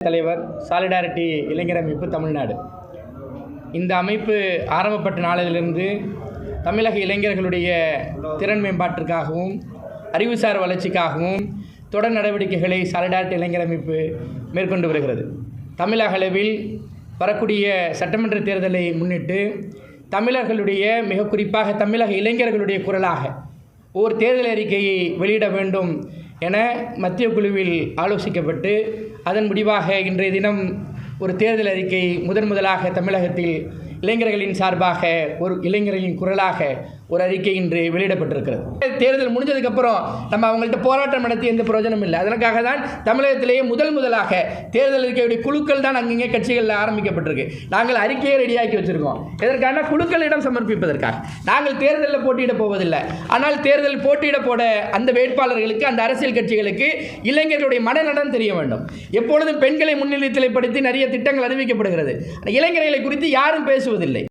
தலைவர் சாலிடாரிட்டி இளைஞர் அமைப்பு தமிழ்நாடு. இந்த அமைப்பு ஆரம்பப்பட்ட நாளிலிருந்து தமிழக இளைஞர்களுடைய திறன் மேம்பாட்டிற்காகவும் அறிவுசார் வளர்ச்சிக்காகவும் தொடர் நடவடிக்கைகளை சாலிடாரிட்டி இளைஞர் அமைப்பு மேற்கொண்டு வருகிறது. தமிழக அளவில் வரக்கூடிய சட்டமன்ற தேர்தலை முன்னிட்டு தமிழர்களுடைய மிக குறிப்பாக தமிழக இளைஞர்களுடைய குரலாக ஓர் தேர்தல் அறிக்கையை வெளியிட வேண்டும் என மத்திய குழுவில் ஆலோசிக்கப்பட்டு அதன் முடிவாக இன்றைய தினம் ஒரு தேர்தல் அறிக்கை முதலாக தமிழகத்தில் இளைஞர்களின் சார்பாக ஒரு இளைஞர்களின் குரலாக ஒரு அறிக்கை இன்று வெளியிடப்பட்டிருக்கிறது. தேர்தல் முடிஞ்சதுக்கப்புறம் நம்ம அவங்கள்ட்ட போராட்டம் நடத்தி எந்த பிரயோஜனம் இல்லை. அதற்காக தான் தமிழகத்திலேயே முதலாக தேர்தல் அறிக்கையுடைய குழுக்கள் தான் அங்கங்கே கட்சிகளில் ஆரம்பிக்கப்பட்டிருக்கு. நாங்கள் அறிக்கையை ரெடியாக்கி வச்சுருக்கோம். இதற்கான குழுக்களிடம் சமர்ப்பிப்பதற்காக. நாங்கள் தேர்தலில் போட்டியிட போவதில்லை. ஆனால் தேர்தல் போட்டியிட போட அந்த வேட்பாளர்களுக்கு அந்த அரசியல் கட்சிகளுக்கு இளைஞர்களுடைய மனநலன் தெரிய வேண்டும். எப்பொழுதும் பெண்களை முன்னிலைப்படுத்தி நிறைய திட்டங்கள் அறிவிக்கப்படுகிறது. இளைஞர்களை குறித்து யாரும் பேசுவதில்லை.